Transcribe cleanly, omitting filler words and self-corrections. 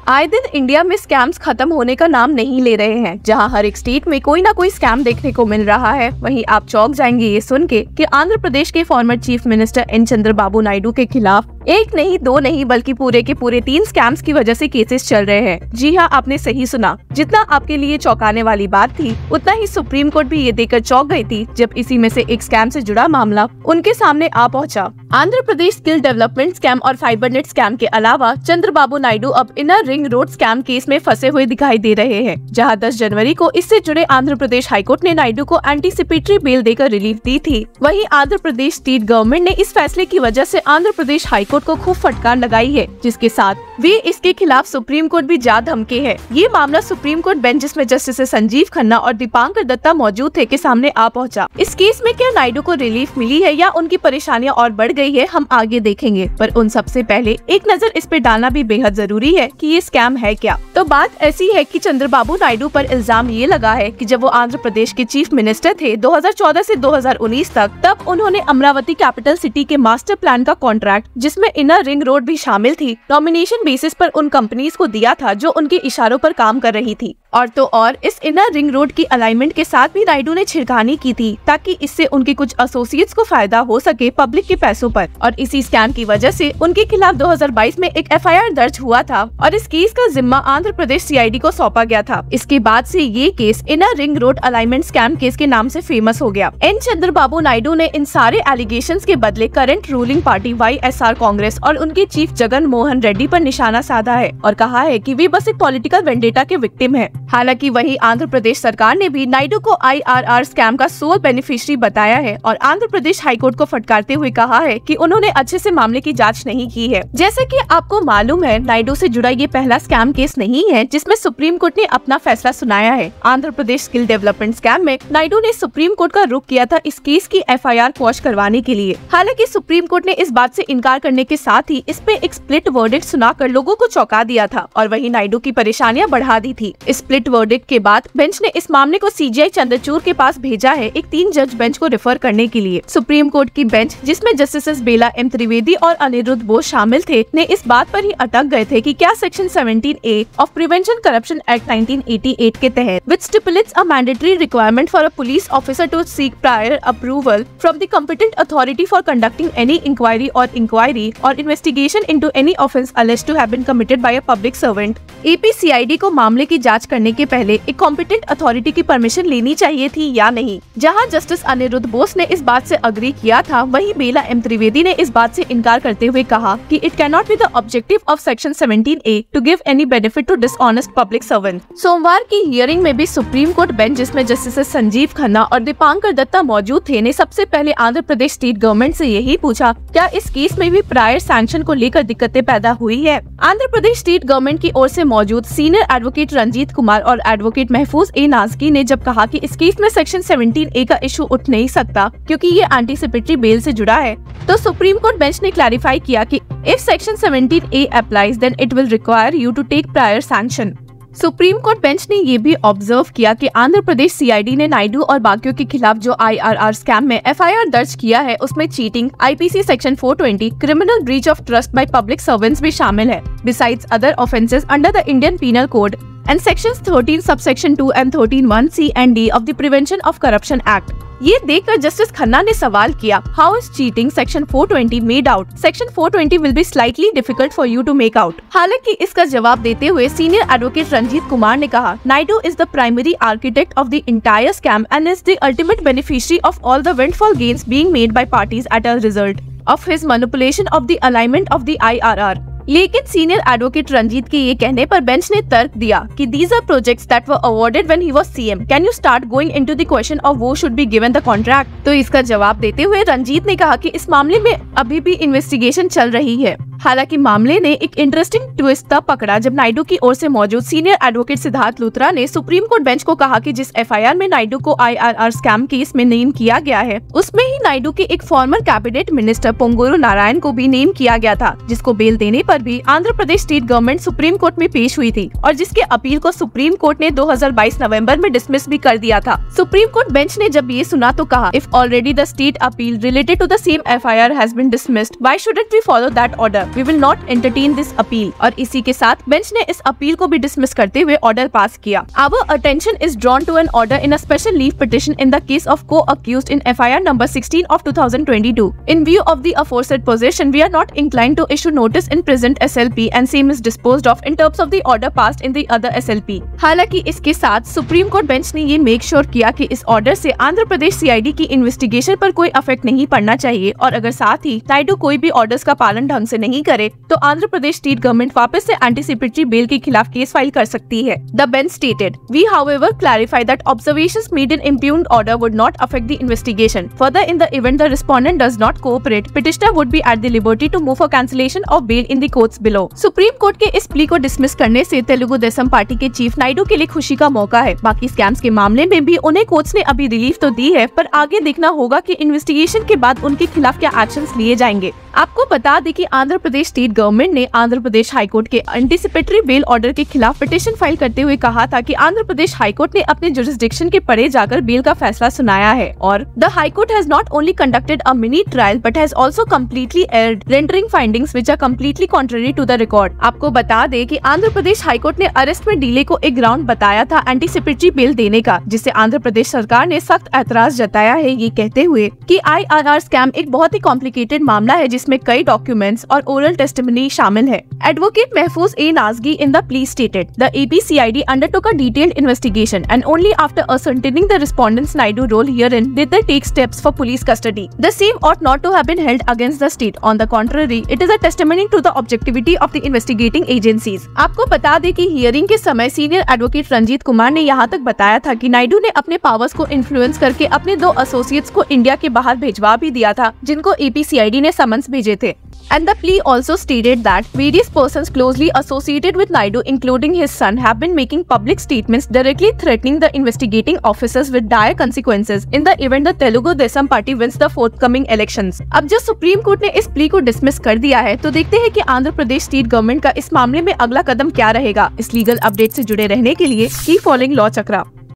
आए दिन इंडिया में स्कैम्स खत्म होने का नाम नहीं ले रहे हैं। जहां हर एक स्टेट में कोई ना कोई स्कैम देखने को मिल रहा है, वहीं आप चौंक जाएंगे ये सुन के कि आंध्र प्रदेश के former chief minister N Chandrababu Naidu के खिलाफ एक नहीं दो नहीं बल्कि पूरे के पूरे 3 स्कैम्स की वजह से केसेस चल रहे हैं। जी हाँ, आपने सही सुना। जितना आपके लिए चौंकाने वाली बात थी, उतना ही सुप्रीम कोर्ट भी ये देखकर चौंक गई थी जब इसी में से एक स्कैम से जुड़ा मामला उनके सामने आ पहुंचा। Andhra Pradesh skill development scam और फाइबरनेट स्कैम के अलावा चंद्रबाबू नायडू अब inner ring road scam case में फंसे हुए दिखाई दे रहे हैं, जहां 10 जनवरी को इससे जुड़े आंध्र प्रदेश हाईकोर्ट ने नायडू को एंटीसिपेटरी बेल देकर रिलीफ दी थी। वहीं आंध्र प्रदेश स्टेट गवर्नमेंट ने इस फैसले की वजह से आंध्र प्रदेश हाईकोर्ट को खूब फटकार लगाई है, जिसके साथ वे इसके खिलाफ सुप्रीम कोर्ट भी जा धमके है। ये मामला सुप्रीम कोर्ट बेंच जिसमें जस्टिस संजीव खन्ना और दीपांकर दत्ता मौजूद थे के सामने आ पहुंचा। इस केस में क्या नायडू को रिलीफ मिली है या उनकी परेशानियां और बढ़ गई है, हम आगे देखेंगे। पर उन सबसे पहले एक नजर इस पे डालना भी बेहद जरूरी है कि ये स्कैम है क्या। तो बात ऐसी है कि चंद्रबाबू नायडू पर इल्जाम ये लगा है कि जब वो आंध्र प्रदेश के चीफ मिनिस्टर थे 2014 से 2019 तक, तब उन्होंने अमरावती कैपिटल सिटी के मास्टर प्लान का कॉन्ट्रैक्ट, जिसमें इनर रिंग रोड भी शामिल थी, नॉमिनेशन बेसिस पर उन कंपनीज को दिया था जो उनके इशारों पर काम कर रही थी। और इस इनर रिंग रोड की अलाइनमेंट के साथ भी नायडू ने छिड़कानी की थी, ताकि इससे उनके कुछ एसोसिएट्स को फायदा हो सके पब्लिक के पैसों पर। और इसी स्कैम की वजह से उनके खिलाफ 2022 में एक FIR दर्ज हुआ था और इस केस का जिम्मा आंध्र प्रदेश CID को सौंपा गया था। इसके बाद से ये case inner ring road alignment scam case के नाम से फेमस हो गया। एन चंद्रबाबू नायडू ने इन सारे एलिगेशंस के बदले current ruling party YSR Congress और उनके चीफ जगन मोहन रेड्डी पर निशाना साधा है और कहा है कि वे बस एक पॉलिटिकल वेंडेटा के विक्टिम है। हालांकि वहीं आंध्र प्रदेश सरकार ने भी नायडू को IRR स्कैम का सोल बेनिफिशियरी बताया है और आंध्र प्रदेश हाईकोर्ट को फटकारते हुए कहा है कि उन्होंने अच्छे से मामले की जांच नहीं की है। जैसे कि आपको मालूम है, नायडू से जुड़ा ये पहला स्कैम केस नहीं है जिसमें सुप्रीम कोर्ट ने अपना फैसला सुनाया है। Andhra Pradesh skill development scam में नायडू ने सुप्रीम कोर्ट का रुख किया था इस केस की FIR क्वॉश करवाने के लिए। हालांकि सुप्रीम कोर्ट ने इस बात से इनकार करने के साथ ही इस पे एक स्प्लिट वर्डिक्ट सुनाकर लोगों को चौंका दिया था और वहीं नायडू की परेशानियां बढ़ा दी थी। स्प्लिट वर्डिक्ट के बाद बेंच ने इस मामले को CJI चंद्रचूड़ के पास भेजा है, एक 3 जज बेंच को रेफर करने के लिए। सुप्रीम कोर्ट की बेंच, जिसमें जस्टिस बेला M त्रिवेदी और अनिरुद्ध बोस शामिल थे, ने इस बात पर ही अटक गए थे कि क्या section 17A of prevention corruption act 1988 के तहत, which stipulates a mandatory requirement for a police officer to seek prior approval from the competent authority for conducting any inquiry or investigation into any offence alleged to have been committed by a public servant। APCID को मामले की जांच करने के पहले एक competent authority की permission लेनी चाहिए थी या नहीं। जहां जस्टिस अनिरुद्ध बोस ने इस बात से अग्री किया था, वहीं बेला M त्रिवेदी ने इस बात से इनकार करते हुए कहा कि it can not be the objective of section 17A to give any benefit to dishonest public servant. सोमवार की हियरिंग में भी सुप्रीम कोर्ट बेंच, जिसमें जस्टिस संजीव खन्ना और दीपांकर दत्ता मौजूद थे, ने सबसे पहले आंध्र प्रदेश स्टेट गवर्नमेंट से यही पूछा, क्या इस केस में भी प्रायर सैंक्शन को लेकर दिक्कतें पैदा हुई है। आंध्र प्रदेश स्टेट गवर्नमेंट की ओर से मौजूद सीनियर एडवोकेट रंजीत कुमार और एडवोकेट महफूज ए नाजकी ने जब कहा कि इस केस में सेक्शन 17A का इशू उठ नहीं सकता क्योंकि ये एंटीसिपेटरी बेल से जुड़ा है, तो सुप्रीम कोर्ट बेंच ने क्लैरिफाई किया कि if section 17A applies then it will require you to take prior sanction. Supreme Court bench ने ये भी ऑब्जर्व किया कि आंध्र प्रदेश CID ने नायडू और बाकियों के खिलाफ जो IRR स्कैम में FIR दर्ज किया है, उसमें cheating, IPC section 420, criminal breach of trust by public servants भी शामिल है, besides other offences under the Indian Penal Code and sections 13 subsection 2 and 13(1)(c) and D of the Prevention of Corruption Act। ये देखकर justice Khanna ने सवाल किया, how is cheating section 420 made out? Section 420 will be slightly difficult for you to make out. हालांकि इसका जवाब देते हुए सीनियर एडवोकेट रंजीत कुमार ने कहा, Naidu is the primary architect of the entire scam and is the ultimate beneficiary of all the windfall gains being made by parties at a result of his manipulation of the alignment of the IRR। लेकिन senior advocate Ranjit के ये कहने पर bench ने तर्क दिया कि these are projects that were awarded when he was CM. Can you start going into the question of who should be given the contract? तो इसका जवाब देते हुए रंजीत ने कहा कि इस मामले में अभी भी इन्वेस्टिगेशन चल रही है। हालांकि मामले ने एक इंटरेस्टिंग ट्विस्ट तब पकड़ा जब नायडू की ओर से मौजूद सीनियर एडवोकेट सिद्धार्थ लूथरा ने सुप्रीम कोर्ट बेंच को कहा कि जिस FIR में नायडू को IRR स्कैम केस में नेम किया गया है, उसमें ही नायडू के एक former cabinet minister Ponguru Narayan को भी नेम किया गया था, जिसको बेल देने पर भी Andhra Pradesh state government supreme court में पेश हुई थी और जिसके अपील को सुप्रीम कोर्ट ने 2022 नवंबर में डिसमिस भी कर दिया था। सुप्रीम कोर्ट बेंच ने जब ये सुना तो कहा, if already the state appeal related to the same FIR has been dismissed, why shouldn't we follow that order? We will not entertain this appeal. और इसी के साथ बेंच ने इस अपील को भी डिसमिस करते हुए ऑर्डर पास किया। Our attention is drawn to an order in a special leave petition in the case of co-accused in FIR number 16 of 2022. In view of the aforesaid position, we are not inclined to issue notice in present SLP and same is disposed of in terms of the order passed in the other SLP. हालांकि इसके साथ supreme Court bench ने ये make sure किया कि इस order से Andhra Pradesh CID की इन्वेस्टिगेशन पर कोई इफेक्ट नहीं पड़ना चाहिए और अगर साथ ही नायडू कोई भी ऑर्डर्स का पालन ढंग से नहीं करे तो आंध्र प्रदेश स्टेट गवर्नमेंट वापस से एंटीसिपेटरी बेल के खिलाफ केस फाइल कर सकती है। The bench stated, we however clarify that observations made in impugned order would not affect the investigation. Further, in the event the respondent does not cooperate, petitioner would be at the liberty to move for cancellation of bail in the courts below. Supreme court के इस plea को dismiss करने से Telugu Desam party के chief Naidu के लिए खुशी का मौका है। बाकी स्कैम्स के मामले में भी उन्हें कोर्ट्स ने अभी रिलीफ तो दी है, पर आगे देखना होगा कि इन्वेस्टिगेशन के बाद उनके खिलाफ क्या एक्शंस लिए जाएंगे। आपको बता दें कि आंध्र प्रदेश स्टेट गवर्नमेंट ने आंध्र प्रदेश हाईकोर्ट के एंटीसिपेटरी बेल ऑर्डर के खिलाफ पिटीशन फाइल करते हुए कहा था कि आंध्र प्रदेश हाईकोर्ट ने अपने जुरिस्डिक्शन के परे जाकर बेल का फैसला सुनाया है और the high court has not only conducted a mini trial but has also completely erred rendering findings which are completely contrary to the record. आपको बता दें कि आंध्र प्रदेश हाईकोर्ट ने अरेस्ट में डिले को एक ग्राउंड बताया था एंटीसिपेटरी बेल देने का, जिससे आंध्र प्रदेश सरकार ने सख्त ऐतराज जताया है, ये कहते हुए कि IRR स्कैम एक बहुत ही कॉम्प्लिकेटेड मामला है जिसमें कई डॉक्यूमेंट्स और ओरल टेस्टिमनी शामिल है। एडवोकेट महफूज ए नाजगी in the plea stated, the AP-CID undertook a detailed investigation and only after ascertaining the respondent's Naidu role herein did they take steps for police custody. The same ought not to have been held against the state. On the contrary, it is a testimony to the objectivity of the investigating agencies. आपको बता दें कि hearing के समय senior advocate Ranjit Kumar ने यहाँ तक बताया था कि नायडू ने अपने पावर्स को इन्फ्लुएंस करके अपने 2 एसोसिएट्स को इंडिया के बाहर भिजवा भी दिया था, जिनको AP-CID ने समन्स भेजे थे। And the plea also stated that various persons closely associated with Naidu, including his son, have been making public statements directly threatening the investigating officers with dire consequences in the event the Telugu Desam Party wins the forthcoming elections. अब जब supreme court ने इस plea को dismiss कर दिया है, तो देखते हैं कि आंध्र प्रदेश स्टेट गवर्नमेंट का इस मामले में अगला कदम क्या रहेगा। इस लीगल अपडेट से जुड़े रहने के लिए कीप फॉलोइंग लॉ चक्रा।